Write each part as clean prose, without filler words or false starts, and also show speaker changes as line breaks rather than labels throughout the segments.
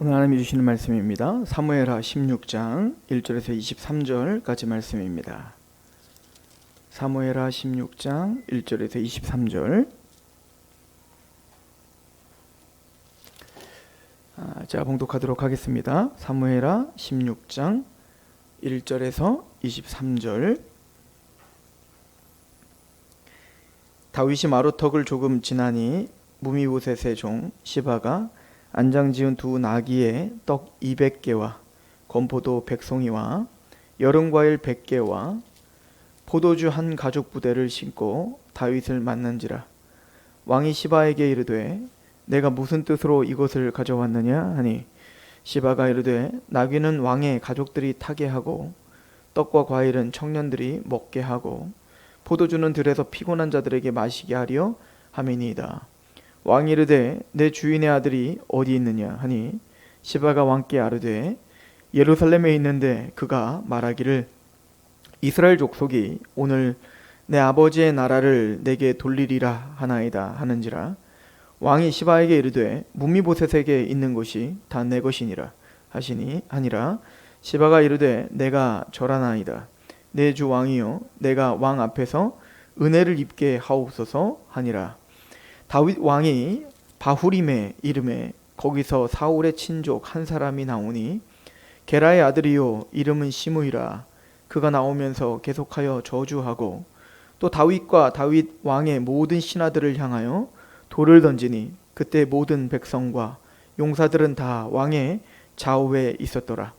오늘 하나님이 주시는 말씀입니다. 사무엘하 16장 1절에서 23절까지 말씀입니다. 사무엘하 16장 1절에서 23절. 제가 봉독하도록 하겠습니다. 사무엘하 16장 1절에서 23절. 다윗이 마루턱을 조금 지나니 무미보셋의 종 시바가 안장 지은 두 나귀에 떡 200개와 건포도 100송이와 여름과일 100개와 포도주 한 가죽 부대를 신고 다윗을 만난지라. 왕이 시바에게 이르되 내가 무슨 뜻으로 이것을 가져왔느냐 하니 시바가 이르되 나귀는 왕의 가족들이 타게 하고 떡과 과일은 청년들이 먹게 하고 포도주는 들에서 피곤한 자들에게 마시게 하려 함이니이다. 왕이 이르되 내 주인의 아들이 어디 있느냐 하니 시바가 왕께 아르되 예루살렘에 있는데 그가 말하기를 이스라엘 족속이 오늘 내 아버지의 나라를 내게 돌리리라 하나이다 하는지라. 왕이 시바에게 이르되 문미보셋에게 있는 것이 다 내 것이니라 하니라. 시바가 이르되 내가 절하나이다. 내 주 왕이여 내가 왕 앞에서 은혜를 입게 하옵소서 하니라. 다윗 왕이 바후림의 이름에 거기서 사울의 친족 한 사람이 나오니 게라의 아들이요 이름은 시므이라. 그가 나오면서 계속하여 저주하고 또 다윗과 다윗 왕의 모든 신하들을 향하여 돌을 던지니 그때 모든 백성과 용사들은 다 왕의 좌우에 있었더라.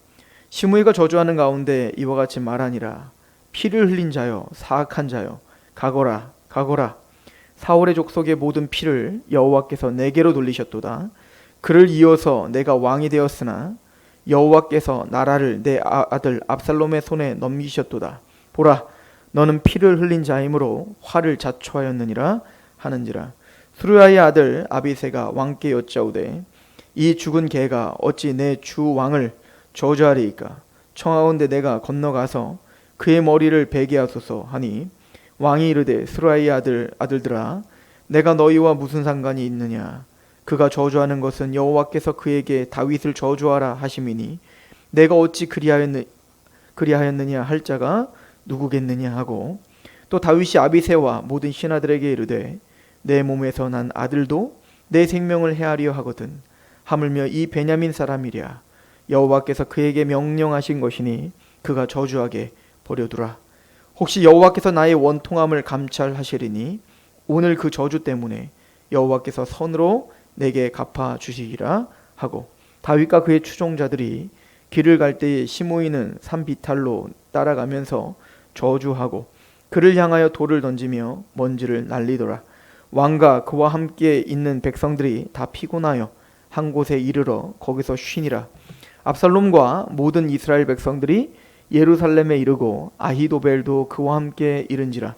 시므이가 저주하는 가운데 이와 같이 말하니라. 피를 흘린 자여 사악한 자여 가거라 가거라. 사울의 족속의 모든 피를 여호와께서 내게로 돌리셨도다. 그를 이어서 내가 왕이 되었으나 여호와께서 나라를 내 아들 압살롬의 손에 넘기셨도다. 보라, 너는 피를 흘린 자이므로 화를 자초하였느니라 하는지라. 수르야의 아들 아비새가 왕께 여짜오되 이 죽은 개가 어찌 내 주 왕을 저주하리이까? 청하건대 내가 건너가서 그의 머리를 베게 하소서 하니 왕이 이르되 수르야의 아들들아 내가 너희와 무슨 상관이 있느냐? 그가 저주하는 것은 여호와께서 그에게 다윗을 저주하라 하심이니 내가 어찌 그리하였느냐 할 자가 누구겠느냐 하고 또 다윗이 아비새와 모든 신하들에게 이르되 내 몸에서 난 아들도 내 생명을 해하려 하거든. 하물며 이 베냐민 사람이랴. 여호와께서 그에게 명령하신 것이니 그가 저주하게 버려두라. 혹시 여호와께서 나의 원통함을 감찰하시리니 오늘 그 저주 때문에 여호와께서 선으로 내게 갚아 주시리라 하고 다윗과 그의 추종자들이 길을 갈 때에 시므이는 산비탈로 따라가면서 저주하고 그를 향하여 돌을 던지며 먼지를 날리더라. 왕과 그와 함께 있는 백성들이 다 피곤하여 한 곳에 이르러 거기서 쉬니라. 압살롬과 모든 이스라엘 백성들이 예루살렘에 이르고 아히도벨도 그와 함께 이른지라.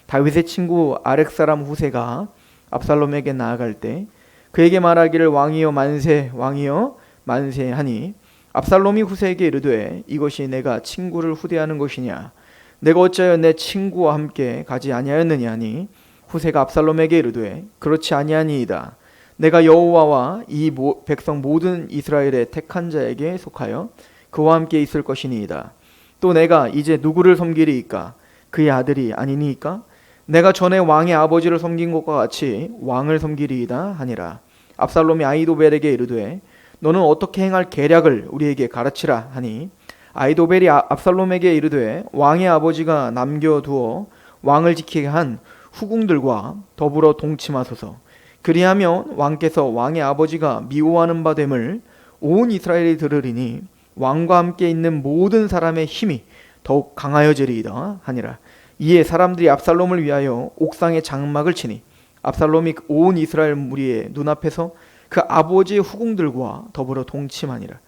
다윗의 친구 아렉 사람 후세가 압살롬에게 나아갈 때 그에게 말하기를 왕이여 만세 왕이여 만세 하니 압살롬이 후세에게 이르되 이것이 내가 친구를 후대하는 것이냐? 내가 어찌하여 내 친구와 함께 가지 아니하였느냐 하니 후세가 압살롬에게 이르되 그렇지 아니하니이다. 내가 여호와와 이 백성 모든 이스라엘의 택한 자에게 속하여 그와 함께 있을 것이니이다. 또 내가 이제 누구를 섬기리이까? 그의 아들이 아니니이까? 내가 전에 왕의 아버지를 섬긴 것과 같이 왕을 섬기리이다 하니라. 압살롬이 아히도벨에게 이르되 너는 어떻게 행할 계략을 우리에게 가르치라 하니 아히도벨이 압살롬에게 이르되 왕의 아버지가 남겨두어 왕을 지키게 한 후궁들과 더불어 동침하소서. 그리하면 왕께서 왕의 아버지가 미워하는 바 됨을 온 이스라엘이 들으리니 왕과 함께 있는 모든 사람의 힘이 더욱 강하여지리이다 하니라. 이에 사람들이 압살롬을 위하여 옥상에 장막을 치니 압살롬이 온 이스라엘 무리의 눈앞에서 그 아버지의 후궁들과 더불어 동침하니라.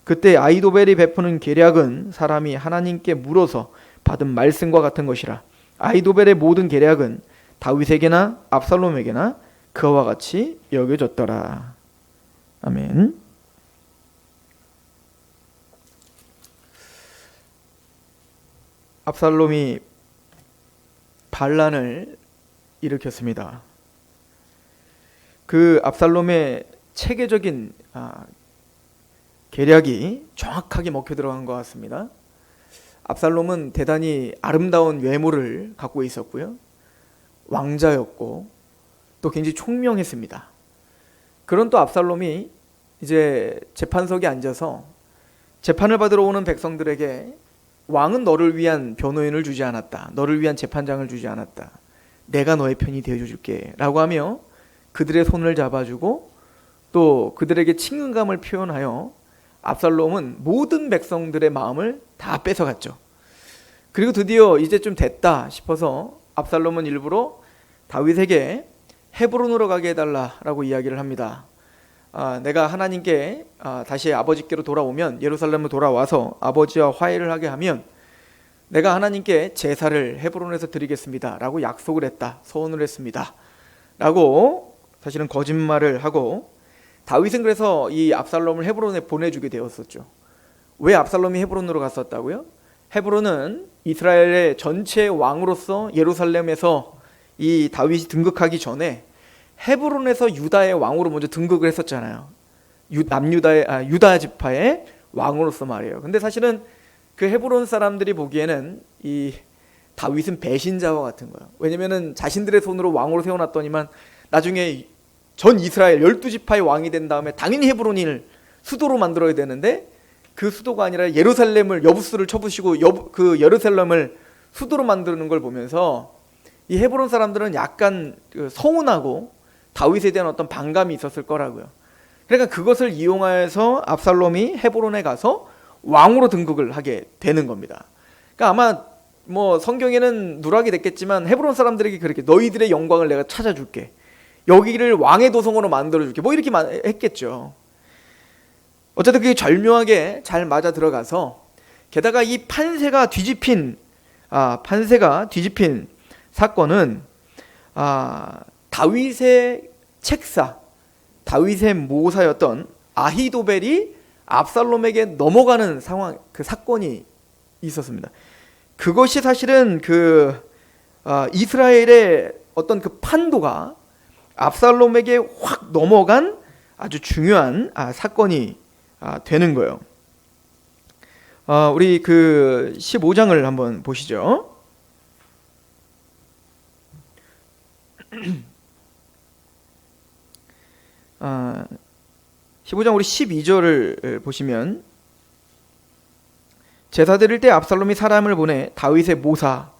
그때 아히도벨이 베푸는 계략은 사람이 하나님께 물어서 받은 말씀과 같은 것이라. 아히도벨의 모든 계략은 다윗에게나 압살롬에게나 그와 같이 여겨졌더라. 아멘. 압살롬이 반란을 일으켰습니다. 그 압살롬의 체계적인 계략이 정확하게 먹혀 들어간 것 같습니다. 압살롬은 대단히 아름다운 외모를 갖고 있었고요. 왕자였고 또 굉장히 총명했습니다. 그런 또 압살롬이 이제 재판석에 앉아서 재판을 받으러 오는 백성들에게 왕은 너를 위한 변호인을 주지 않았다. 너를 위한 재판장을 주지 않았다. 내가 너의 편이 되어줄게 라고 하며 그들의 손을 잡아주고 또 그들에게 친근감을 표현하여 압살롬은 모든 백성들의 마음을 다 뺏어갔죠. 그리고 드디어 이제 좀 됐다 싶어서 압살롬은 일부러 다윗에게 헤브론으로 가게 해달라라고 이야기를 합니다. 내가 하나님께 다시 아버지께로 돌아오면, 예루살렘으로 돌아와서 아버지와 화해를 하게 하면 내가 하나님께 제사를 헤브론에서 드리겠습니다 라고 약속을 했다, 서원을 했습니다 라고 사실은 거짓말을 하고, 다윗은 그래서 이 압살롬을 헤브론에 보내주게 되었었죠. 왜 압살롬이 헤브론으로 갔었다고요? 헤브론은 이스라엘의 전체 왕으로서 예루살렘에서 이 다윗이 등극하기 전에 헤브론에서 유다의 왕으로 먼저 등극을 했었잖아요. 유다 지파의 왕으로서 말이에요. 근데 사실은 그 헤브론 사람들이 보기에는 이 다윗은 배신자와 같은 거예요. 왜냐면은 자신들의 손으로 왕으로 세워놨더니만 나중에 전 이스라엘 12지파의 왕이 된 다음에 당연히 헤브론을 수도로 만들어야 되는데 그 수도가 아니라 예루살렘을 여부수를 쳐부시고 그 예루살렘을 수도로 만드는 걸 보면서 이 헤브론 사람들은 약간 서운하고 다윗에 대한 어떤 반감이 있었을 거라고요. 그러니까 그것을 이용하여서 압살롬이 헤브론에 가서 왕으로 등극을 하게 되는 겁니다. 그러니까 아마 뭐 성경에는 누락이 됐겠지만 헤브론 사람들에게 그렇게 너희들의 영광을 내가 찾아줄게, 여기를 왕의 도성으로 만들어줄게, 뭐 이렇게 했겠죠. 어쨌든 그게 절묘하게 잘 맞아 들어가서, 게다가 이 판세가 뒤집힌 사건은 다윗의 책사, 다윗의 모사였던 아히도벨이 압살롬에게 넘어가는 상황, 그 사건이 있었습니다. 그것이 사실은 이스라엘의 어떤 그 판도가 압살롬에게 확 넘어간 아주 중요한 사건이 되는 거예요. 우리 그 15장을 한번 보시죠. 15장 우리 12절을 보시면, 제사 드릴 때 압살롬이 사람을 보내 다윗의 모사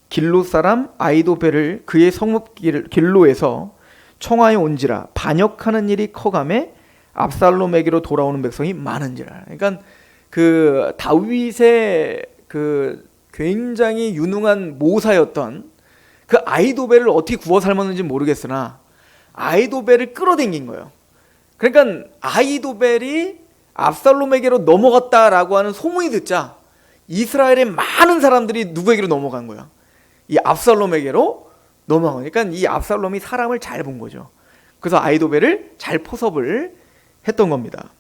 길로 사람 아히도벨을 그의 성읍 길로에서 청하여 온지라 반역하는 일이 커가매 압살롬에게로 돌아오는 백성이 많은지라. 그러니까 그 다윗의 그 굉장히 유능한 모사였던 그 아히도벨을 어떻게 구워 삶았는지 모르겠으나 아히도벨을 끌어당긴 거예요. 그러니까 아히도벨이 압살롬에게로 넘어갔다라고 하는 소문이 듣자 이스라엘의 많은 사람들이 누구에게로 넘어간 거야? 이 압살롬에게로 넘어간 거니까 이 압살롬이 사람을 잘 본 거죠. 그래서 아히도벨을 잘 포섭을 했던 겁니다.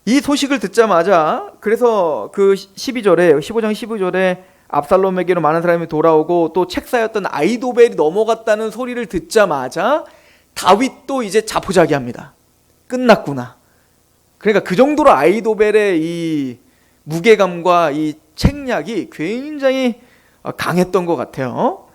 이 소식을 듣자마자 그래서 그 15장 12절에 압살롬에게로 많은 사람이 돌아오고 또 책사였던 아히도벨이 넘어갔다는 소리를 듣자마자 다윗도 이제 자포자기합니다. 끝났구나. 그러니까 그 정도로 아히도벨의 이 무게감과 이 책략이 굉장히 강했던 것 같아요.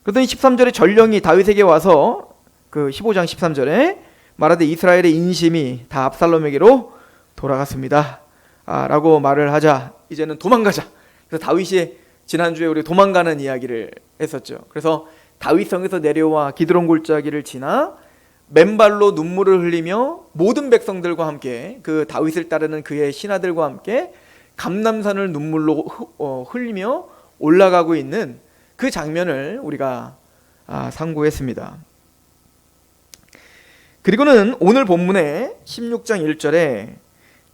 그러더니 13절에 전령이 다윗에게 와서 그 15장 13절에 말하되 이스라엘의 인심이 다 압살롬에게로 돌아갔습니다 라고 말을 하자 이제는 도망가자. 그래서 다윗이 지난주에 우리 도망가는 이야기를 했었죠. 그래서 다윗성에서 내려와 기드론 골짜기를 지나 맨발로 눈물을 흘리며 모든 백성들과 함께 그 다윗을 따르는 그의 신하들과 함께 감람산을 눈물로 흘리며 올라가고 있는 그 장면을 우리가 상고했습니다. 그리고는 오늘 본문의 16장 1절에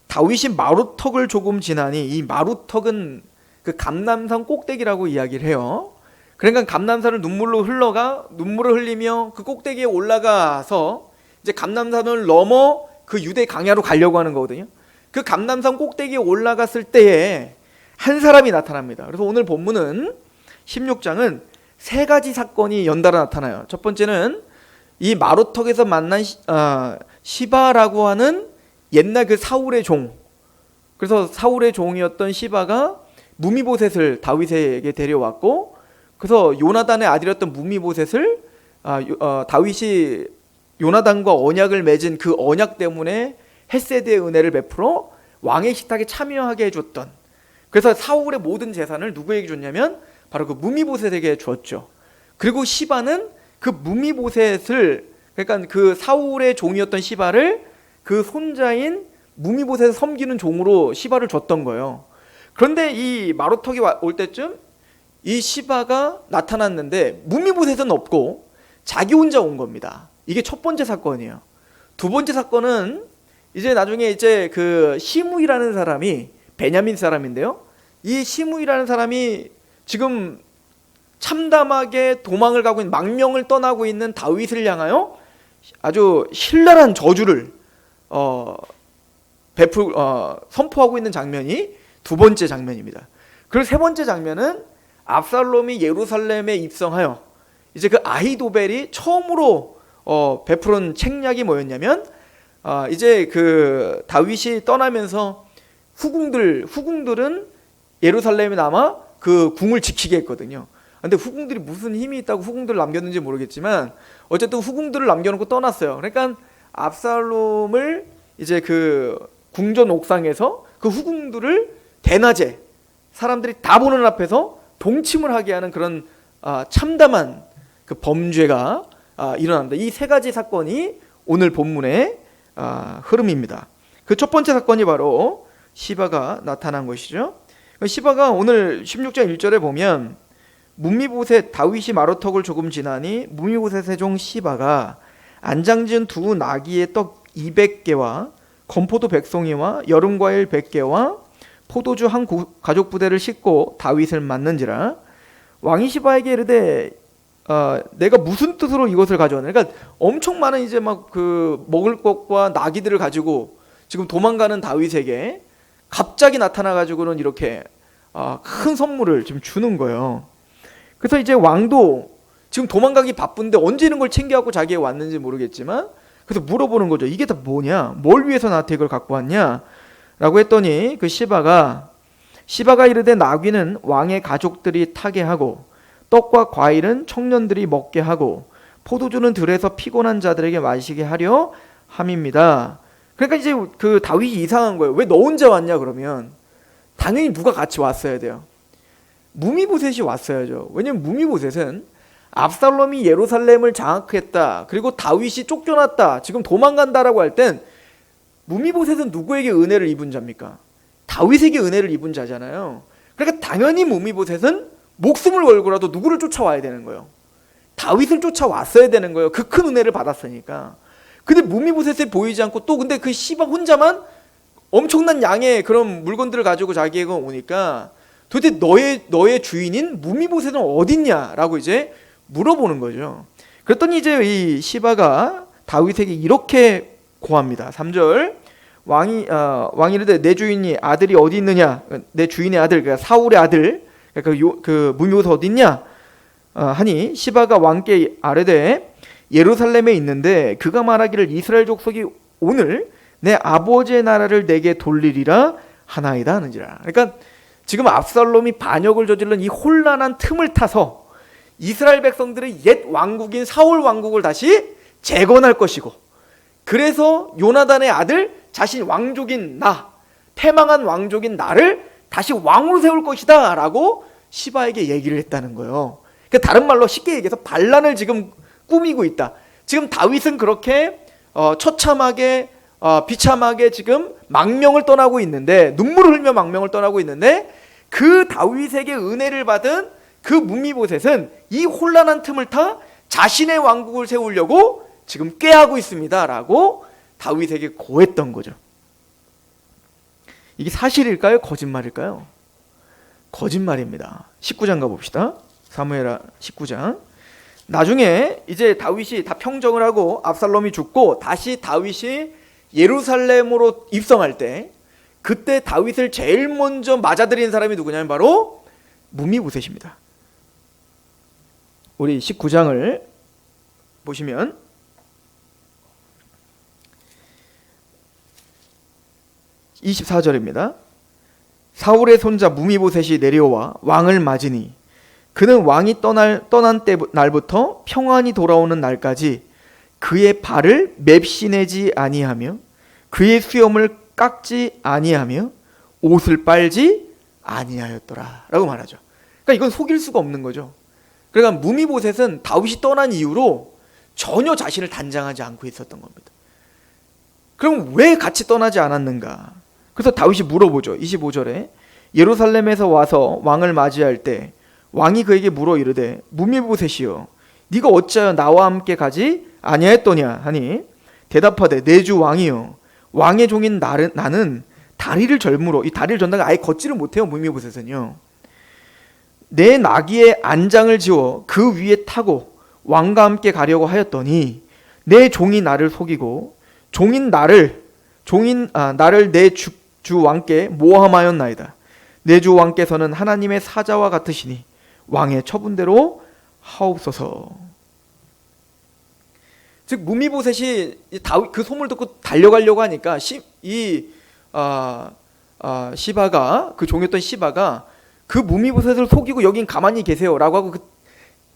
다윗이 마루턱을 조금 지나니, 이 마루턱은 그 감람산 꼭대기라고 이야기를 해요. 그러니까 감람산을 눈물을 흘리며 그 꼭대기에 올라가서 이제 감람산을 넘어 그 유대 강야로 가려고 하는 거거든요. 그 감람산 꼭대기에 올라갔을 때에 한 사람이 나타납니다. 그래서 오늘 본문은 16장은 세 가지 사건이 연달아 나타나요. 첫 번째는 이 마루턱에서 만난 시바라고 하는 옛날 그 사울의 종, 그래서 사울의 종이었던 시바가 무미보셋을 다윗에게 데려왔고, 그래서 요나단의 아들이었던 무미보셋을 다윗이 요나단과 언약을 맺은 그 언약 때문에 헷세드의 은혜를 베풀어 왕의 식탁에 참여하게 해줬던, 그래서 사울의 모든 재산을 누구에게 줬냐면 바로 그 무미보셋에게 줬죠. 그리고 시바는 그 무미보셋을, 그러니까 그 사울의 종이었던 시바를 그 손자인 무미보셋을 섬기는 종으로 시바를 줬던 거예요. 그런데 이 마루턱이 올 때쯤 이 시바가 나타났는데 무미보셋은 없고 자기 혼자 온 겁니다. 이게 첫 번째 사건이에요. 두 번째 사건은 이제 나중에 이제 그 시므이라는 사람이, 베냐민 사람인데요, 이 시므이라는 사람이 지금 참담하게 도망을 가고 있는, 망명을 떠나고 있는 다윗을 향하여 아주 신랄한 저주를 선포하고 있는 장면이 두 번째 장면입니다. 그리고 세 번째 장면은 압살롬이 예루살렘에 입성하여 이제 그 아히도벨이 처음으로 베푸는 책략이 뭐였냐면, 이제 그 다윗이 떠나면서 후궁들은 예루살렘에 남아 그 궁을 지키게 했거든요. 근데 후궁들이 무슨 힘이 있다고 후궁들을 남겼는지 모르겠지만 어쨌든 후궁들을 남겨놓고 떠났어요. 그러니까 압살롬을 이제 그 궁전 옥상에서 그 후궁들을 대낮에 사람들이 다 보는 앞에서 동침을 하게 하는 그런 참담한 그 범죄가 일어납니다. 이 세 가지 사건이 오늘 본문의 흐름입니다. 그 첫 번째 사건이 바로 시바가 나타난 것이죠. 시바가 오늘 16장 1절에 보면 무미보셋, 다윗이 마루턱을 조금 지나니 무미보셋의 종 시바가 안장지은 두 나귀의 떡 200개와 건포도 100송이와 여름과일 100개와 포도주 한 가족 부대를 싣고 다윗을 맞는지라. 왕이 시바에게 이르되 내가 무슨 뜻으로 이것을 가져왔냐. 그러니까 엄청 많은 이제 막 그 먹을 것과 나귀들을 가지고 지금 도망가는 다윗에게 갑자기 나타나 가지고는 이렇게 큰 선물을 지금 주는 거예요. 그래서 이제 왕도 지금 도망가기 바쁜데 언제 이런 걸 챙겨갖고 자기가 왔는지 모르겠지만, 그래서 물어보는 거죠. 이게 다 뭐냐? 뭘 위해서 나한테 이걸 갖고 왔냐? 라고 했더니 그 시바가 이르되 나귀는 왕의 가족들이 타게 하고 떡과 과일은 청년들이 먹게 하고 포도주는 들에서 피곤한 자들에게 마시게 하려 함입니다. 그러니까 이제 그 다윗이 이상한 거예요. 왜 너 혼자 왔냐 그러면 당연히 누가 같이 왔어야 돼요. 무미보셋이 왔어야죠. 왜냐면 무미보셋은 압살롬이 예루살렘을 장악했다, 그리고 다윗이 쫓겨났다, 지금 도망간다라고 할 땐 무미보셋은 누구에게 은혜를 입은 자입니까? 다윗에게 은혜를 입은 자잖아요. 그러니까 당연히 무미보셋은 목숨을 걸고라도 누구를 쫓아와야 되는 거예요. 다윗을 쫓아왔어야 되는 거예요. 그 큰 은혜를 받았으니까. 근데 무미보셋에 보이지 않고 또 근데 그 시바 혼자만 엄청난 양의 그런 물건들을 가지고 자기에게 오니까 도대체 너의 주인인 무미보셋은 어딨냐라고 이제 물어보는 거죠. 그랬더니 이제 이 시바가 다윗에게 이렇게 고합니다. 3절 왕이 이르되 내 주인이 아들이 어디 있느냐, 내 주인의 아들, 그러니까 사울의 아들, 그러니까 그 무미보셋 어디 있냐 하니 시바가 왕께 아뢰되 예루살렘에 있는데 그가 말하기를 이스라엘 족속이 오늘 내 아버지의 나라를 내게 돌리리라 하나이다 하는지라. 그러니까 지금 압살롬이 반역을 저지른 이 혼란한 틈을 타서 이스라엘 백성들의 옛 왕국인 사울 왕국을 다시 재건할 것이고, 그래서 요나단의 아들, 자신 왕족인 패망한 왕족인 나를 다시 왕으로 세울 것이다 라고 시바에게 얘기를 했다는 거예요. 그러니까 다른 말로 쉽게 얘기해서 반란을 지금 꾸미고 있다. 지금 다윗은 그렇게 처참하게 비참하게 지금 망명을 떠나고 있는데, 눈물을 흘며 망명을 떠나고 있는데, 그 다윗에게 은혜를 받은 그 무미보셋은 이 혼란한 틈을 타 자신의 왕국을 세우려고 지금 꾀하고 있습니다 라고 다윗에게 고했던 거죠. 이게 사실일까요? 거짓말일까요? 거짓말입니다. 19장 가봅시다. 사무엘하 19장. 나중에 이제 다윗이 다 평정을 하고 압살롬이 죽고 다시 다윗이 예루살렘으로 입성할 때, 그때 다윗을 제일 먼저 맞아들인 사람이 누구냐면 바로 무미보셋입니다. 우리 19장을 보시면 24절입니다. 사울의 손자 무미보셋이 내려와 왕을 맞으니 그는 왕이 떠난 날부터 평안히 돌아오는 날까지 그의 발을 맵시내지 아니하며 그의 수염을 깎지 아니하며 옷을 빨지 아니하였더라 라고 말하죠. 그러니까 이건 속일 수가 없는 거죠. 그러니까 무미보셋은 다윗이 떠난 이후로 전혀 자신을 단장하지 않고 있었던 겁니다. 그럼 왜 같이 떠나지 않았는가? 그래서 다윗이 물어보죠. 25절에 예루살렘에서 와서 왕을 맞이할 때 왕이 그에게 물어 이르되 무미보셋이여 네가 어찌하여 나와 함께 가지 아니하였더냐 하니 대답하되 내 주 왕이여 왕의 종인 나는 다리를 절므로, 이 다리를 전다가 아예 걷지를 못해요. 무미보셋은요. 내 나귀의 안장을 지워 그 위에 타고 왕과 함께 가려고 하였더니 내 종이 나를 속이고 나를 내 주 왕께 모함하였나이다. 내 주 왕께서는 하나님의 사자와 같으시니 왕의 처분대로 하옵소서. 즉 무미보셋이 다윗 그 소문을 듣고 달려가려고 하니까 시바가 그 종이었던 시바가 그 무미보셋을 속이고 여긴 가만히 계세요라고 하고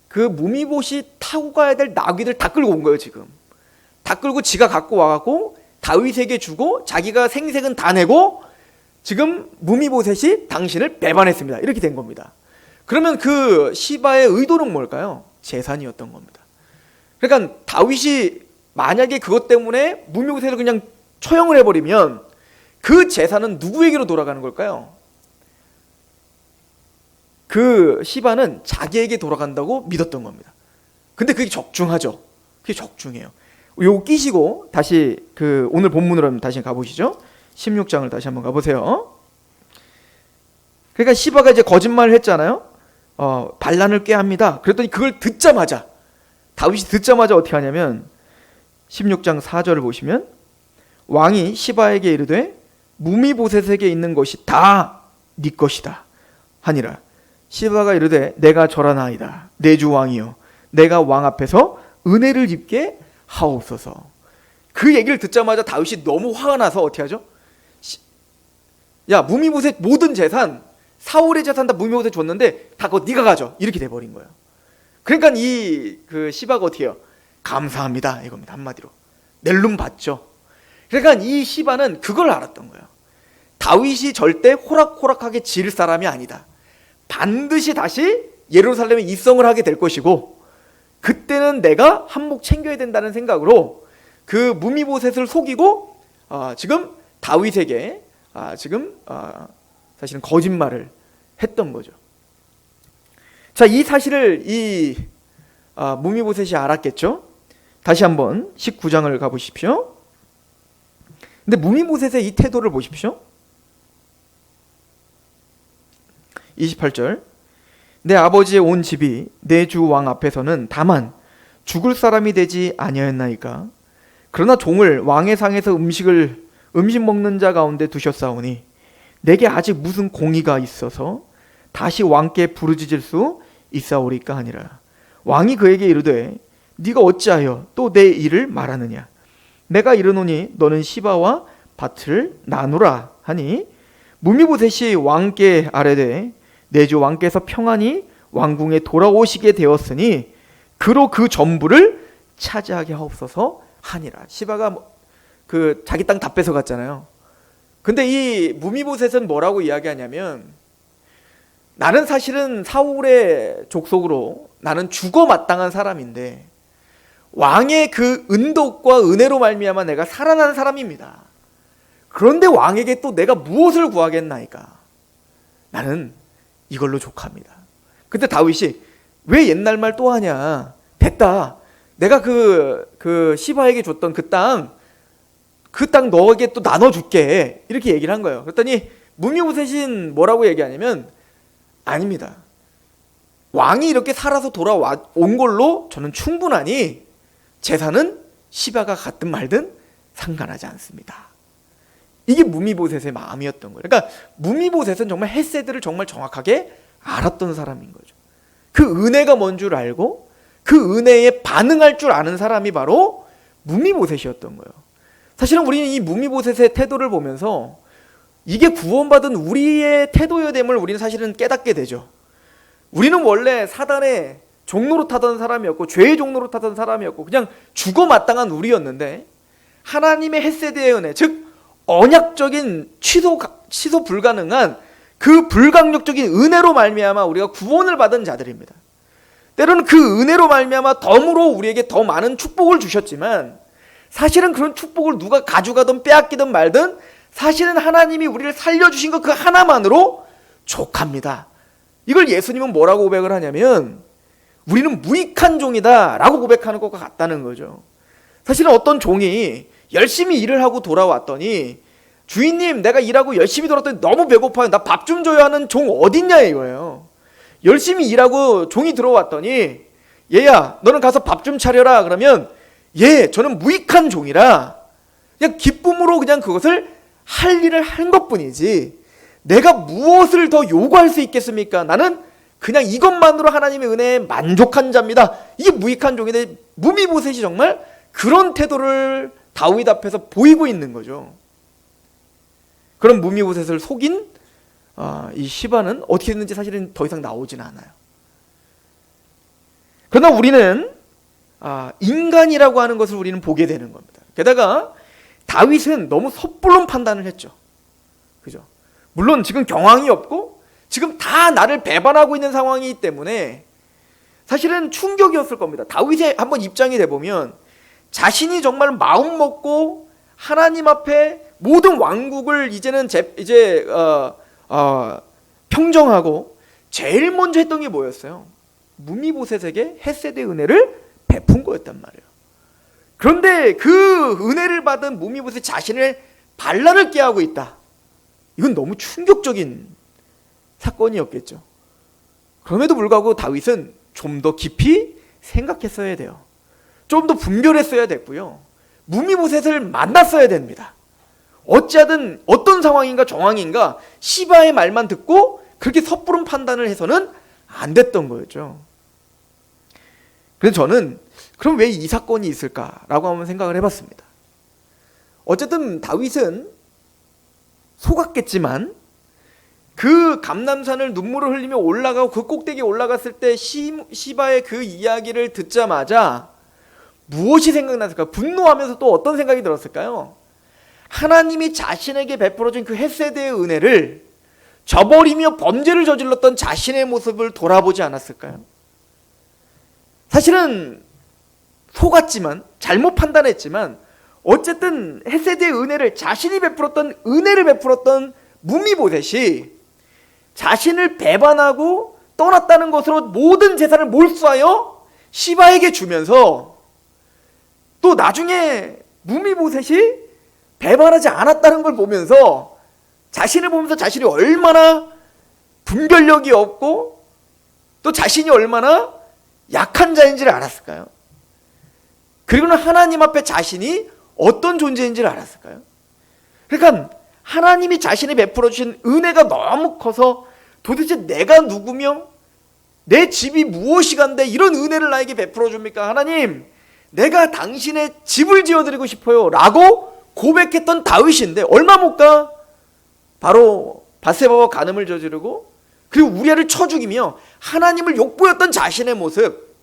그 무미보셋이 타고 가야 될 나귀들 다 끌고 온 거예요. 지금 다 끌고 지가 갖고 와갖고 다윗에게 주고 자기가 생색은 다 내고 지금 무미보셋이 당신을 배반했습니다. 이렇게 된 겁니다. 그러면 그 시바의 의도는 뭘까요? 재산이었던 겁니다. 그러니까 다윗이 만약에 그것 때문에 무미보셋을 그냥 처형을 해버리면 그 재산은 누구에게로 돌아가는 걸까요? 그 시바는 자기에게 돌아간다고 믿었던 겁니다. 근데 그게 적중하죠. 그게 적중해요. 요거 끼시고 다시 그 오늘 본문으로 한번 다시 가보시죠. 16장을 다시 한번 가보세요. 그러니까 시바가 이제 거짓말을 했잖아요. 반란을 꾀합니다. 그랬더니 그걸 듣자마자 다윗이 듣자마자 어떻게 하냐면 16장 4절을 보시면 왕이 시바에게 이르되 무미보셋에게 있는 것이 다 네 것이다 하니라. 시바가 이르되 내가 절하나이다. 내 주 왕이여 내가 왕 앞에서 은혜를 입게 하옵소서. 그 얘기를 듣자마자 다윗이 너무 화가 나서 어떻게 하죠? 야 무미보셋 모든 재산 사울의 재산 다 무미보셋 줬는데 다 그거 네가 가져 이렇게 돼버린 거예요. 그러니까 그 시바가 어떻게 해요? 감사합니다 이겁니다. 한마디로 낼름 받죠. 그러니까 이 시바는 그걸 알았던 거예요. 다윗이 절대 호락호락하게 질 사람이 아니다. 반드시 다시 예루살렘에 입성을 하게 될 것이고 그때는 내가 한몫 챙겨야 된다는 생각으로 그 무미보셋을 속이고 지금 다윗에게 사실은 거짓말을 했던 거죠. 자, 이 사실을 무미보셋이 알았겠죠. 다시 한번 19장을 가보십시오. 근데 무미보셋의 이 태도를 보십시오. 28절 내 아버지의 온 집이 내 주 왕 앞에서는 다만 죽을 사람이 되지 아니하였나이까. 그러나 종을 왕의 상에서 음식 먹는 자 가운데 두셨사오니 내게 아직 무슨 공의가 있어서 다시 왕께 부르짖을 수 있사오리까 하니라. 왕이 그에게 이르되 네가 어찌하여 또 내 일을 말하느냐. 내가 이르노니 너는 시바와 밭을 나누라 하니 무미보셋이 왕께 아뢰되 내 주 왕께서 평안히 왕궁에 돌아오시게 되었으니 그로 그 전부를 차지하게 하옵소서 하니라. 시바가 자기 땅 다 뺏어갔잖아요. 근데 이 무미보셋은 뭐라고 이야기하냐면 나는 사실은 사울의 족속으로 나는 죽어 마땅한 사람인데 왕의 그 은덕과 은혜로 말미암아 내가 살아난 사람입니다. 그런데 왕에게 또 내가 무엇을 구하겠나이까. 나는 이걸로 족합니다. 그때 다윗이 왜 옛날 말 또 하냐. 됐다. 내가 그 시바에게 줬던 그 땅 너에게 또 나눠줄게. 이렇게 얘기를 한 거예요. 그랬더니 무미보셋은 뭐라고 얘기하냐면 아닙니다. 왕이 이렇게 살아서 돌아온 걸로 저는 충분하니 재산은 시바가 갔든 말든 상관하지 않습니다. 이게 무미보셋의 마음이었던 거예요. 그러니까 무미보셋은 정말 헤세드를 정말 정확하게 알았던 사람인 거죠. 그 은혜가 뭔 줄 알고 그 은혜에 반응할 줄 아는 사람이 바로 무미보셋이었던 거예요. 사실은 우리는 이 무미보셋의 태도를 보면서 이게 구원받은 우리의 태도여야 됨을 우리는 사실은 깨닫게 되죠. 우리는 원래 사단의 종로로 타던 사람이었고 죄의 종로로 타던 사람이었고 그냥 죽어 마땅한 우리였는데 하나님의 헤세드의 은혜, 즉 언약적인 취소 불가능한 그 불강력적인 은혜로 말미암아 우리가 구원을 받은 자들입니다. 때로는 그 은혜로 말미암아 덤으로 우리에게 더 많은 축복을 주셨지만 사실은 그런 축복을 누가 가져가든 빼앗기든 말든 사실은 하나님이 우리를 살려주신 것 그 하나만으로 족합니다. 이걸 예수님은 뭐라고 고백을 하냐면 우리는 무익한 종이다 라고 고백하는 것과 같다는 거죠. 사실은 어떤 종이 열심히 일을 하고 돌아왔더니 주인님 내가 일하고 열심히 돌아왔더니 너무 배고파요. 나 밥 좀 줘야 하는 종 어딨냐 이거예요. 열심히 일하고 종이 들어왔더니 얘야 너는 가서 밥 좀 차려라 그러면 예 저는 무익한 종이라 그냥 기쁨으로 그냥 그것을 할 일을 한 것뿐이지 내가 무엇을 더 요구할 수 있겠습니까? 나는 그냥 이것만으로 하나님의 은혜에 만족한 자입니다. 이게 무익한 종인데 무미보셋이 정말 그런 태도를 다윗 앞에서 보이고 있는 거죠. 그런 무미보셋을 속인 이 시바는 어떻게 됐는지 사실은 더 이상 나오진 않아요. 그러나 우리는 인간이라고 하는 것을 우리는 보게 되는 겁니다. 게다가 다윗은 너무 섣부른 판단을 했죠. 그죠? 물론 지금 경황이 없고 지금 다 나를 배반하고 있는 상황이기 때문에 사실은 충격이었을 겁니다. 다윗의 한번 입장이 돼보면 자신이 정말 마음 먹고 하나님 앞에 모든 왕국을 이제는 평정하고 제일 먼저 했던 게 뭐였어요? 무미보셋에게 헤세드의 은혜를 베푼 거였단 말이에요. 그런데 그 은혜를 받은 무미보셋 자신을 반란을 꾀하고 있다. 이건 너무 충격적인 사건이었겠죠. 그럼에도 불구하고 다윗은 좀 더 깊이 생각했어야 돼요. 좀 더 분별했어야 됐고요. 무미보셋을 만났어야 됩니다. 어찌하든 어떤 상황인가 정황인가 시바의 말만 듣고 그렇게 섣부른 판단을 해서는 안 됐던 거였죠. 그래서 저는 그럼 왜 이 사건이 있을까라고 한번 생각을 해봤습니다. 어쨌든 다윗은 속았겠지만 그 감람산을 눈물을 흘리며 올라가고 그 꼭대기에 올라갔을 때 시바의 그 이야기를 듣자마자 무엇이 생각났을까요? 분노하면서 또 어떤 생각이 들었을까요? 하나님이 자신에게 베풀어준 그 헤세드의 은혜를 저버리며 범죄를 저질렀던 자신의 모습을 돌아보지 않았을까요? 사실은 속았지만 잘못 판단했지만 어쨌든 헤세드의 은혜를 자신이 베풀었던 은혜를 베풀었던 무미보셋이 자신을 배반하고 떠났다는 것으로 모든 재산을 몰수하여 시바에게 주면서 또 나중에 무미보셋이 배반하지 않았다는 걸 보면서 자신을 보면서 자신이 얼마나 분별력이 없고 또 자신이 얼마나 약한 자인지를 알았을까요? 그리고는 하나님 앞에 자신이 어떤 존재인지를 알았을까요? 그러니까 하나님이 자신이 베풀어 주신 은혜가 너무 커서 도대체 내가 누구며 내 집이 무엇이간데 이런 은혜를 나에게 베풀어 줍니까? 하나님 내가 당신의 집을 지어드리고 싶어요 라고 고백했던 다윗인데 얼마 못 가 바로 밧세바와 간음을 저지르고 그리고 우리아를 쳐 죽이며 하나님을 욕보였던 자신의 모습,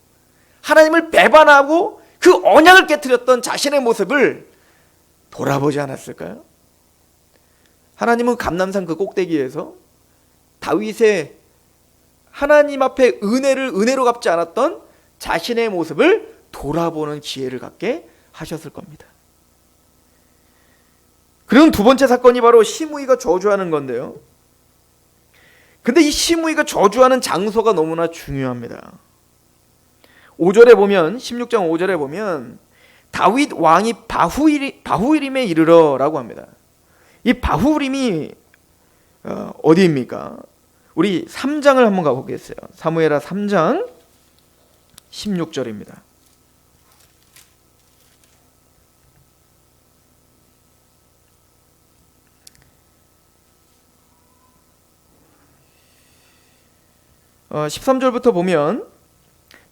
하나님을 배반하고 그 언약을 깨트렸던 자신의 모습을 돌아보지 않았을까요? 하나님은 감람산 그 꼭대기에서 다윗의 하나님 앞에 은혜로 갚지 않았던 자신의 모습을 돌아보는 기회를 갖게 하셨을 겁니다. 그리고 두 번째 사건이 바로 시므이가 저주하는 건데요. 근데 이 시므이가 저주하는 장소가 너무나 중요합니다. 5절에 보면 16장 5절에 보면 다윗 왕이 바후림에 이르러라고 합니다. 이 바후림이 어디입니까? 우리 3장을 한번 가보겠어요. 사무엘하 3장 16절입니다. 어, 13절부터 보면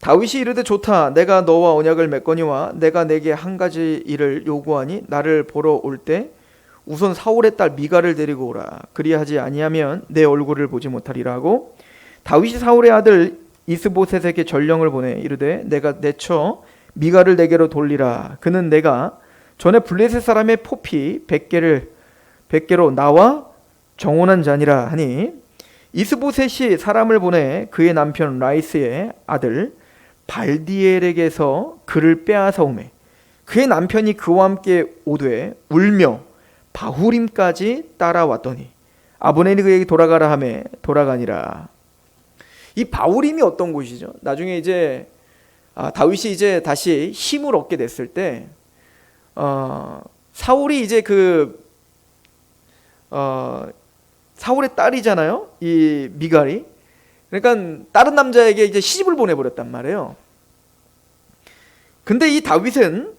다윗이 이르되 좋다 내가 너와 언약을 맺거니와 내가 내게 한 가지 일을 요구하니 나를 보러 올 때 우선 사울의 딸 미갈을 데리고 오라. 그리하지 아니하면 내 얼굴을 보지 못하리라 하고 다윗이 사울의 아들 이스보셋에게 전령을 보내 이르되 내가 내쳐 미갈을 내게로 돌리라. 그는 내가 전에 블레셋 사람의 포피 100개로 나와 정혼한 자니라 하니 이스보셋이 사람을 보내 그의 남편 라이스의 아들 발디엘에게서 그를 빼앗아 오매 그의 남편이 그와 함께 오되 울며 바후림까지 따라왔더니 아브넬이 그에게 돌아가라 하매 돌아가니라. 이 바후림이 어떤 곳이죠? 나중에 이제 다윗이 이제 다시 힘을 얻게 됐을 때 사울이 이제 사울의 딸이잖아요. 이 미갈이. 그러니까 다른 남자에게 이제 시집을 보내버렸단 말이에요. 근데 이 다윗은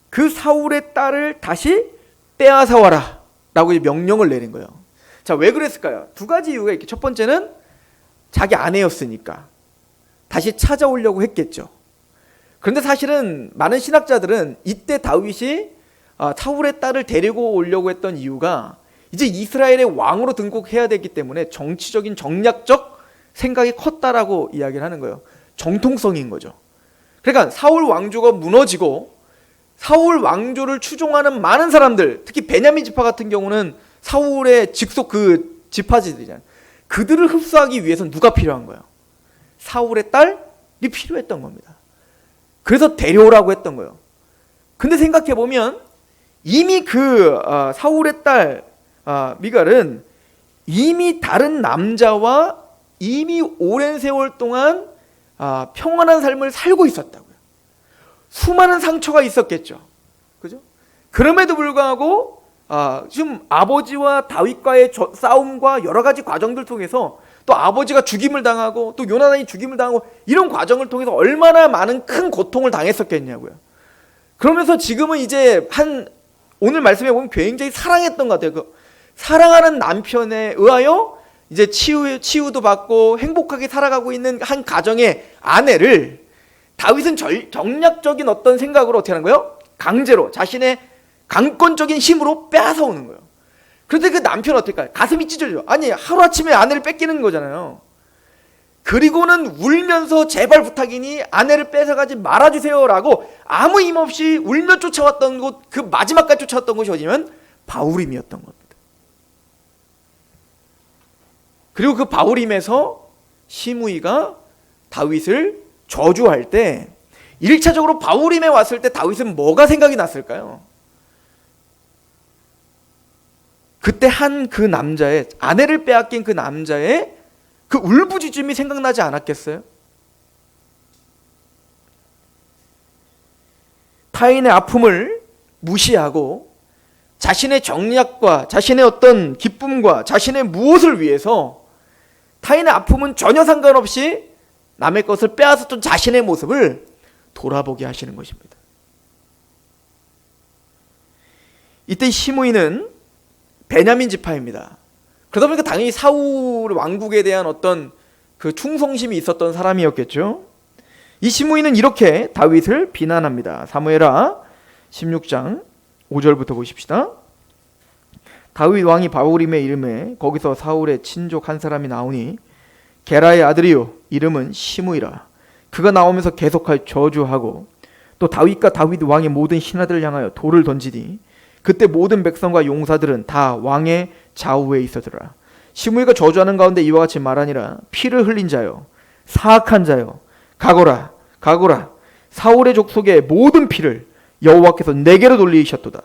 그 사울의 딸을 다시 빼앗아 와라 라고 명령을 내린 거예요. 자, 왜 그랬을까요? 두 가지 이유가 있겠죠. 첫 번째는 자기 아내였으니까 다시 찾아오려고 했겠죠. 그런데 사실은 많은 신학자들은 이때 다윗이 사울의 딸을 데리고 오려고 했던 이유가 이제 이스라엘의 왕으로 등극해야 되기 때문에 정치적인 정략적 생각이 컸다라고 이야기를 하는 거예요. 정통성인 거죠. 그러니까 사울 왕조가 무너지고 사울 왕조를 추종하는 많은 사람들, 특히 베냐민 지파 같은 경우는 사울의 직속 그 지파지들이잖아요. 그들을 흡수하기 위해서는 누가 필요한 거예요? 사울의 딸이 필요했던 겁니다. 그래서 데려오라고 했던 거예요. 근데 생각해 보면 이미 사울의 딸 미갈은 이미 다른 남자와 이미 오랜 세월 동안 평안한 삶을 살고 있었다고요. 수많은 상처가 있었겠죠. 그죠? 그럼에도 불구하고 지금 아버지와 다윗과의 싸움과 여러 가지 과정들 통해서 또 아버지가 죽임을 당하고 또 요나단이 죽임을 당하고 이런 과정을 통해서 얼마나 많은 큰 고통을 당했었겠냐고요. 그러면서 지금은 이제 오늘 말씀해 보면 굉장히 사랑했던 것 같아요. 사랑하는 남편에 의하여 이제 치유도 받고 행복하게 살아가고 있는 한 가정의 아내를 다윗은 정략적인 어떤 생각으로 어떻게 하는 거예요? 강제로 자신의 강권적인 힘으로 빼앗아 오는 거예요. 그런데 그 남편은 어떨까요? 가슴이 찢어져요. 아니 하루아침에 아내를 뺏기는 거잖아요. 그리고는 울면서 제발 부탁이니 아내를 뺏어가지 말아주세요 라고 아무 힘 없이 울며 쫓아왔던 곳, 그 마지막까지 쫓아왔던 곳이 어디냐면 바후림이었던 겁니다. 그리고 그 바후림에서 시므이가 다윗을 저주할 때 1차적으로 바후림에 왔을 때 다윗은 뭐가 생각이 났을까요? 그때 그 남자의 아내를 빼앗긴 그 남자의 그 울부짖음이 생각나지 않았겠어요? 타인의 아픔을 무시하고 자신의 정략과 자신의 어떤 기쁨과 자신의 무엇을 위해서 타인의 아픔은 전혀 상관없이 남의 것을 빼앗았던 자신의 모습을 돌아보게 하시는 것입니다. 이때 시므이는 베냐민 지파입니다. 그러다 보니까 당연히 사울 왕국에 대한 어떤 그 충성심이 있었던 사람이었겠죠. 이 시므이는 이렇게 다윗을 비난합니다. 사무엘하 16장 5절부터 보십시다. 다윗 왕이 바후림에 이름에 거기서 사울의 친족 한 사람이 나오니 게라의 아들이요 이름은 시므이라. 그가 나오면서 계속하여 저주하고 또 다윗과 다윗 왕의 모든 신하들을 향하여 돌을 던지니 그때 모든 백성과 용사들은 다 왕의 좌우에 있었더라. 시므이가 저주하는 가운데 이와 같이 말하니라. 피를 흘린 자여 사악한 자여 가거라 가거라. 사울의 족속의 모든 피를 여호와께서 내게로 돌리셨도다.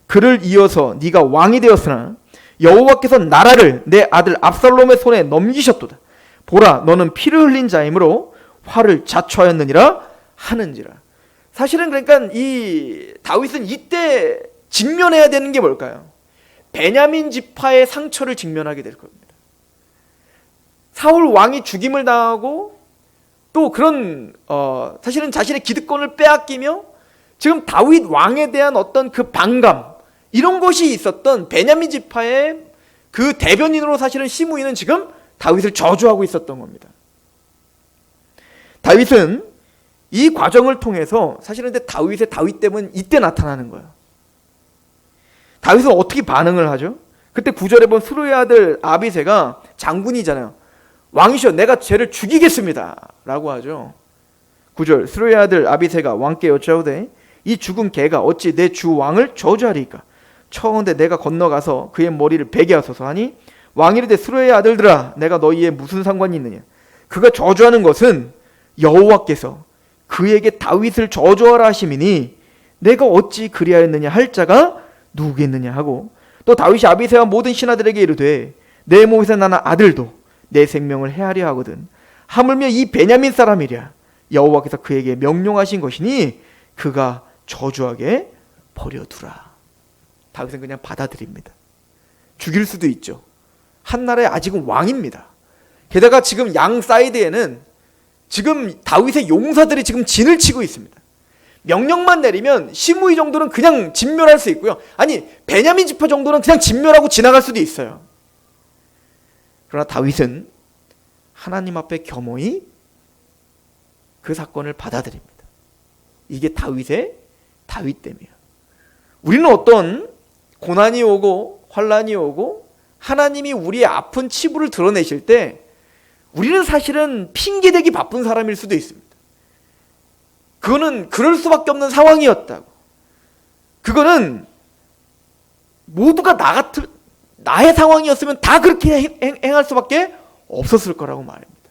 그를 이어서 네가 왕이 되었으나 여호와께서 나라를 내 아들 압살롬의 손에 넘기셨도다. 보라 너는 피를 흘린 자이므로 화를 자초하였느니라 하는지라. 사실은 그러니까 이 다윗은 이때 직면해야 되는 게 뭘까요? 베냐민 지파의 상처를 직면하게 될 겁니다. 사울 왕이 죽임을 당하고 또 그런 사실은 자신의 기득권을 빼앗기며 지금 다윗 왕에 대한 어떤 그 반감 이런 것이 있었던 베냐민 지파의 그 대변인으로 사실은 시므이는 지금 다윗을 저주하고 있었던 겁니다. 다윗은 이 과정을 통해서 사실은 다윗의 다윗됨은 이때 나타나는 거예요. 다윗은 어떻게 반응을 하죠? 그때 9절에 본 스루의 아들 아비새가 장군이잖아요. 왕이시여 내가 쟤를 죽이겠습니다 라고 하죠. 9절 스루의 아들 아비새가 왕께 여짜오되 이 죽은 개가 어찌 내 주 왕을 저주하리이까? 청하건대 내가 건너가서 그의 머리를 베게 하소서 하니 왕이 이르되 스루의 아들들아 내가 너희에 무슨 상관이 있느냐? 그가 저주하는 것은 여호와께서 그에게 다윗을 저주하라 하심이니 내가 어찌 그리하였느냐 할 자가 누구겠느냐 하고, 또 다윗이 아비새와 모든 신하들에게 이르되 내 몸에서 나는 아들도 내 생명을 해하려 하거든 하물며 이 베냐민 사람이랴 여호와께서 그에게 명령하신 것이니 그가 저주하게 버려두라. 다윗은 그냥 받아들입니다. 죽일 수도 있죠. 한나라에 아직은 왕입니다. 게다가 지금 양 사이드에는 지금 다윗의 용사들이 지금 진을 치고 있습니다. 명령만 내리면 시므이 정도는 그냥 진멸할 수 있고요. 아니 베냐민 지파 정도는 그냥 진멸하고 지나갈 수도 있어요. 그러나 다윗은 하나님 앞에 겸허히 그 사건을 받아들입니다. 이게 다윗의 다윗됨이에요. 우리는 어떤 고난이 오고 환난이 오고 하나님이 우리의 아픈 치부를 드러내실 때 우리는 사실은 핑계대기 바쁜 사람일 수도 있습니다. 그거는 그럴 수밖에 없는 상황이었다고. 그거는 모두가 나의 상황이었으면 다 그렇게 행할 수밖에 없었을 거라고 말입니다.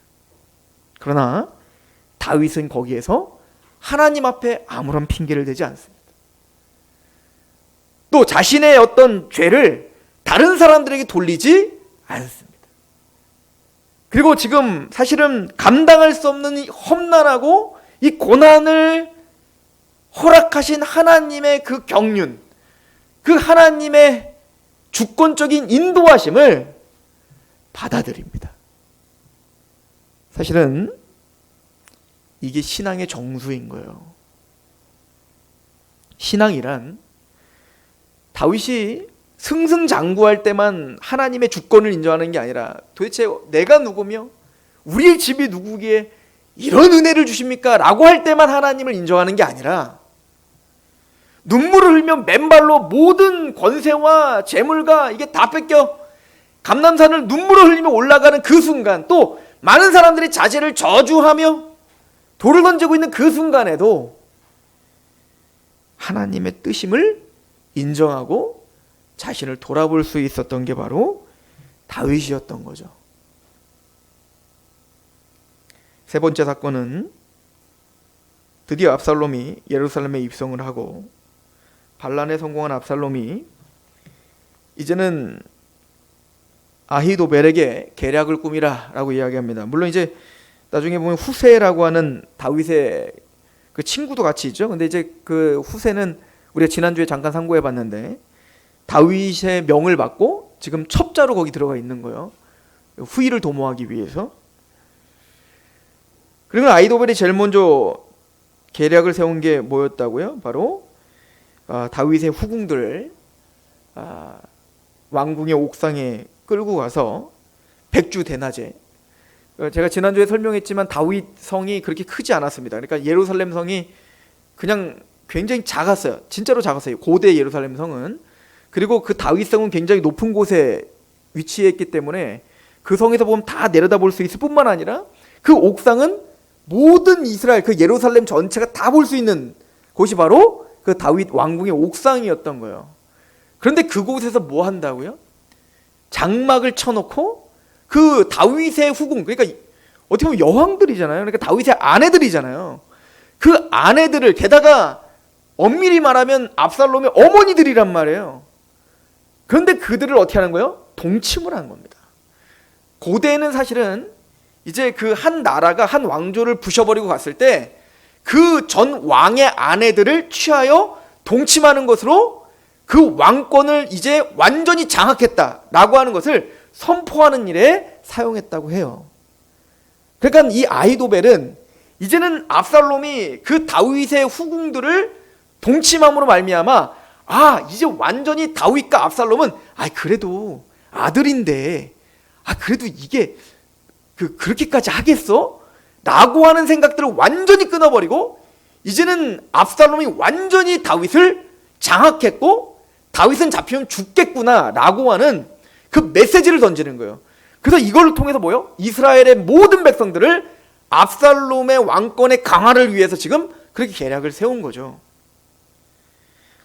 그러나 다윗은 거기에서 하나님 앞에 아무런 핑계를 대지 않습니다. 또 자신의 어떤 죄를 다른 사람들에게 돌리지 않습니다. 그리고 지금 사실은 감당할 수 없는 이 험난하고 이 고난을 허락하신 하나님의 그 경륜, 그 하나님의 주권적인 인도하심을 받아들입니다. 사실은 이게 신앙의 정수인 거예요. 신앙이란 다윗이 승승장구할 때만 하나님의 주권을 인정하는 게 아니라 도대체 내가 누구며 우리의 집이 누구기에 이런 은혜를 주십니까? 라고 할 때만 하나님을 인정하는 게 아니라 눈물을 흘며 맨발로 모든 권세와 재물과 이게 다 뺏겨 감람산을 눈물을 흘리며 올라가는 그 순간, 또 많은 사람들이 자신을 저주하며 돌을 던지고 있는 그 순간에도 하나님의 뜻임을 인정하고 자신을 돌아볼 수 있었던 게 바로 다윗이었던 거죠. 세 번째 사건은 드디어 압살롬이 예루살렘에 입성을 하고 반란에 성공한 압살롬이 이제는 아히도벨에게 계략을 꾸미라 라고 이야기합니다. 물론 이제 나중에 보면 후세라고 하는 다윗의 그 친구도 같이 있죠. 근데 이제 그 후세는 우리가 지난주에 잠깐 상고해 봤는데 다윗의 명을 받고 지금 첩자로 거기 들어가 있는 거예요. 후위를 도모하기 위해서. 그러면 아히도벨이 제일 먼저 계략을 세운 게 뭐였다고요? 바로 다윗의 후궁들을 왕궁의 옥상에 끌고 가서 백주 대낮에, 제가 지난주에 설명했지만 다윗 성이 그렇게 크지 않았습니다. 그러니까 예루살렘 성이 그냥 굉장히 작았어요. 진짜로 작았어요. 고대 예루살렘 성은. 그리고 그 다윗 성은 굉장히 높은 곳에 위치해 있기 때문에 그 성에서 보면 다 내려다볼 수 있을 뿐만 아니라 그 옥상은 모든 이스라엘, 그 예루살렘 전체가 다 볼 수 있는 곳이 바로 그 다윗 왕궁의 옥상이었던 거예요. 그런데 그곳에서 뭐 한다고요? 장막을 쳐놓고 그 다윗의 후궁, 그러니까 어떻게 보면 여왕들이잖아요. 그러니까 다윗의 아내들이잖아요. 그 아내들을, 게다가 엄밀히 말하면 압살롬의 어머니들이란 말이에요. 그런데 그들을 어떻게 하는 거예요? 동침을 한 겁니다. 고대에는 사실은 이제 그 한 나라가 한 왕조를 부셔버리고 갔을 때 그 전 왕의 아내들을 취하여 동침하는 것으로 그 왕권을 이제 완전히 장악했다라고 하는 것을 선포하는 일에 사용했다고 해요. 그러니까 이 아히도벨은 이제는 압살롬이 그 다윗의 후궁들을 동침함으로 말미암아 이제 완전히 다윗과 압살롬은 그래도 아들인데 그래도 이게 그렇게까지 하겠어? 라고 하는 생각들을 완전히 끊어버리고 이제는 압살롬이 완전히 다윗을 장악했고
다윗은 잡히면 죽겠구나 라고 하는 그 메시지를 던지는 거예요. 그래서 이걸 통해서 뭐요? 이스라엘의 모든 백성들을 압살롬의 왕권의 강화를 위해서 지금 그렇게 계략을 세운 거죠.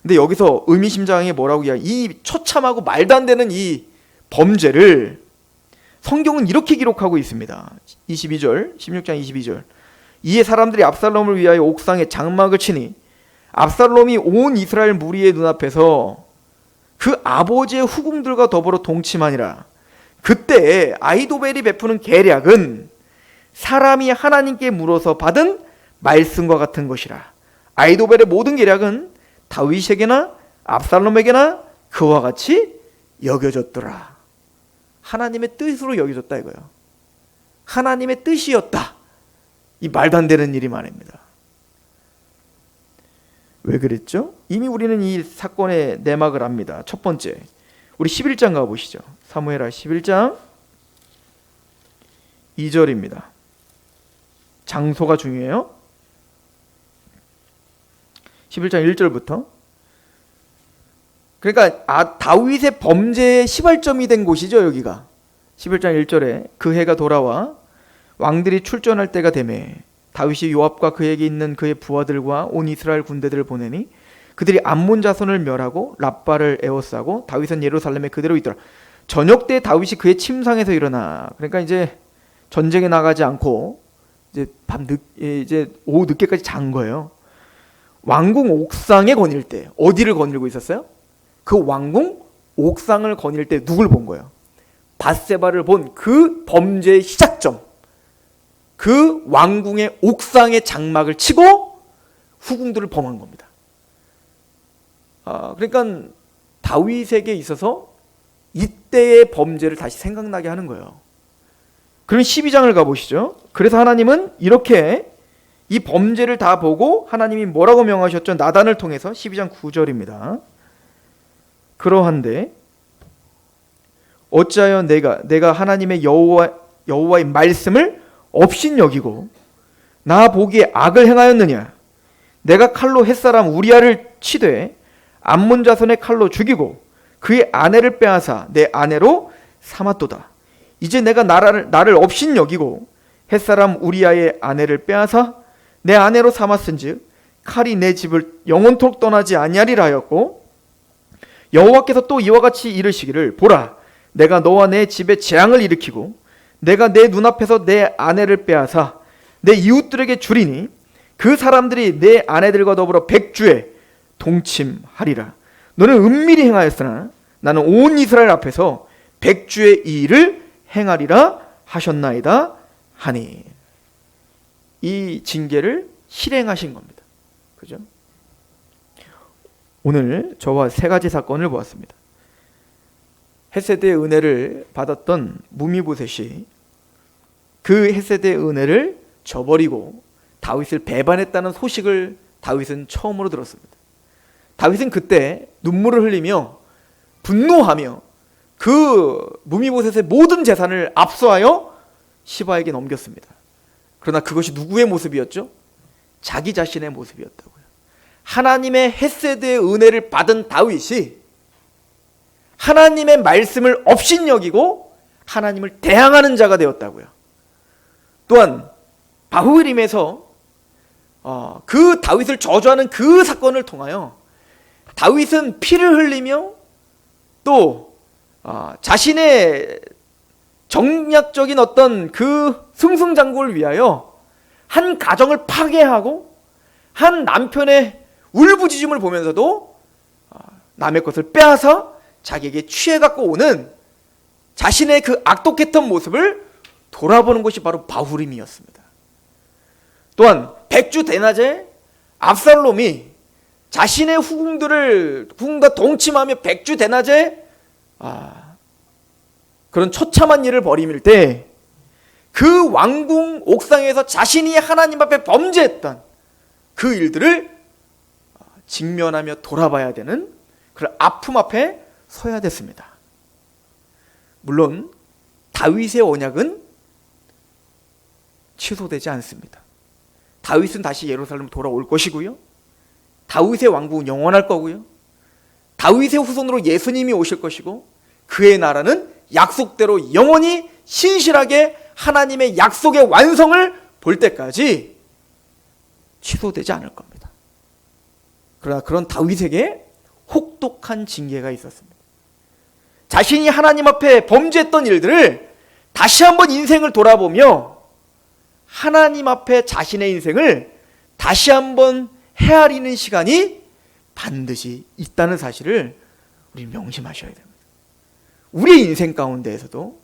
근데 여기서 의미심장하게 뭐라고 이야기? 이 처참하고 말도 안 되는 이 범죄를 성경은 이렇게 기록하고 있습니다. 22절, 16장 22절. 이에 사람들이 압살롬을 위하여 옥상에 장막을 치니 압살롬이 온 이스라엘 무리의 눈앞에서 그 아버지의 후궁들과 더불어 동침하니라. 그때 아히도벨이 베푸는 계략은 사람이 하나님께 물어서 받은 말씀과 같은 것이라. 아히도벨의 모든 계략은 다윗에게나 압살롬에게나 그와 같이 여겨졌더라. 하나님의 뜻으로 여겨졌다 이거예요. 하나님의 뜻이었다. 이 말도 안 되는 일이 말입니다. 왜 그랬죠? 이미 우리는 이 사건의 내막을 압니다. 첫 번째, 우리 11장 가보시죠. 사무엘하 11장 2절입니다. 장소가 중요해요. 11장 1절부터. 그러니까 다윗의 범죄의 시발점이 된 곳이죠. 여기가 11장 1절에 그 해가 돌아와 왕들이 출전할 때가 되매 다윗이 요압과 그에게 있는 그의 부하들과 온 이스라엘 군대들을 보내니 그들이 암몬 자손을 멸하고 랍바를 에워싸고 다윗은 예루살렘에 그대로 있더라. 저녁 때 다윗이 그의 침상에서 일어나. 그러니까 이제 전쟁에 나가지 않고 이제 오후 늦게까지 잔 거예요. 왕궁 옥상에 거닐 때 어디를 거닐고 있었어요? 그 왕궁 옥상을 거닐 때 누굴 본 거예요? 밧세바를 본 그 범죄의 시작점. 그 왕궁의 옥상에 장막을 치고 후궁들을 범한 겁니다. 그러니까 다윗에게 있어서 이때의 범죄를 다시 생각나게 하는 거예요. 그럼 12장을 가보시죠. 그래서 하나님은 이렇게 이 범죄를 다 보고 하나님이 뭐라고 명하셨죠? 나단을 통해서 12장 9절입니다. 그러한데 어찌하여 내가 하나님의 여호와의 말씀을 업신여기고 나 보기에 악을 행하였느냐? 내가 칼로 햇사람 우리아를 치되 암몬 자손의 칼로 죽이고 그의 아내를 빼앗아 내 아내로 삼았도다. 이제 내가 나를 업신여기고 햇사람 우리아의 아내를 빼앗아 내 아내로 삼았은즉 칼이 내 집을 영원토록 떠나지 아니하리라 하였고 여호와께서 또 이와 같이 이르시기를 보라 내가 너와 내 집에 재앙을 일으키고 내가 내 눈앞에서 내 아내를 빼앗아 내 이웃들에게 주리니 그 사람들이 내 아내들과 더불어 백주에 동침하리라. 너는 은밀히 행하였으나 나는 온 이스라엘 앞에서 백주의 이 일을 행하리라 하셨나이다 하니. 이 징계를 실행하신 겁니다. 그죠? 오늘 저와 세 가지 사건을 보았습니다. 헤세드의 은혜를 받았던 무미보셋이 그 헤세드의 은혜를 저버리고 다윗을 배반했다는 소식을 다윗은 처음으로 들었습니다. 다윗은 그때 눈물을 흘리며 분노하며 그 무미보셋의 모든 재산을 압수하여 시바에게 넘겼습니다. 그러나 그것이 누구의 모습이었죠? 자기 자신의 모습이었다고요. 하나님의 헤세드의 은혜를 받은 다윗이 하나님의 말씀을 업신여기고 하나님을 대항하는 자가 되었다고요. 또한 바후림에서 그 다윗을 저주하는 그 사건을 통하여 다윗은 피를 흘리며 또 자신의 정략적인 어떤 그 승승장구를 위하여 한 가정을 파괴하고 한 남편의 울부짖음을 보면서도 남의 것을 빼앗아 자기에게 취해갖고 오는 자신의 그 악독했던 모습을 돌아보는 것이 바로 바후림이었습니다. 또한 백주 대낮에 압살롬이 자신의 후궁과 동침하며 백주 대낮에 그런 처참한 일을 벌임일 때 그 왕궁 옥상에서 자신이 하나님 앞에 범죄했던 그 일들을 직면하며 돌아봐야 되는 그런 아픔 앞에 서야 됐습니다. 물론 다윗의 언약은 취소되지 않습니다. 다윗은 다시 예루살렘 돌아올 것이고요. 다윗의 왕국은 영원할 거고요. 다윗의 후손으로 예수님이 오실 것이고 그의 나라는 약속대로 영원히 신실하게 하나님의 약속의 완성을 볼 때까지 취소되지 않을 겁니다. 그러나 그런 다윗에게 혹독한 징계가 있었습니다. 자신이 하나님 앞에 범죄했던 일들을 다시 한번 인생을 돌아보며 하나님 앞에 자신의 인생을 다시 한번 헤아리는 시간이 반드시 있다는 사실을 우리 명심하셔야 됩니다. 우리의 인생 가운데에서도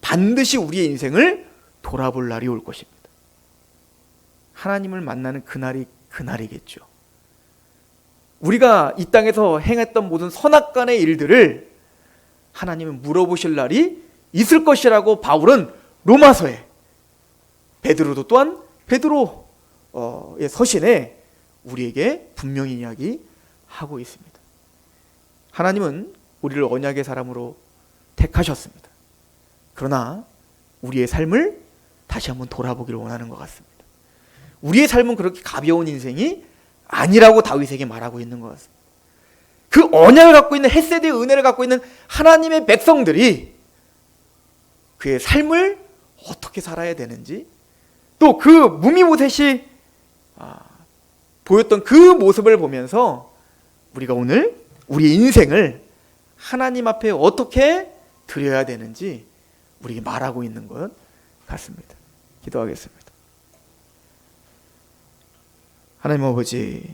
반드시 우리의 인생을 돌아볼 날이 올 것입니다. 하나님을 만나는 그날이 그날이겠죠. 우리가 이 땅에서 행했던 모든 선악간의 일들을 하나님은 물어보실 날이 있을 것이라고 바울은 로마서에, 베드로도 또한 베드로의 서신에 우리에게 분명히 이야기하고 있습니다. 하나님은 우리를 언약의 사람으로 택하셨습니다. 그러나 우리의 삶을 다시 한번 돌아보기를 원하는 것 같습니다. 우리의 삶은 그렇게 가벼운 인생이 아니라고 다윗에게 말하고 있는 것 같습니다. 그 언약을 갖고 있는 헤세드의 은혜를 갖고 있는 하나님의 백성들이 그의 삶을 어떻게 살아야 되는지, 또 그 무미보셋이 보였던 그 모습을 보면서 우리가 오늘 우리 인생을 하나님 앞에 어떻게 드려야 되는지 우리에게 말하고 있는 것 같습니다. 기도하겠습니다. 하나님 아버지,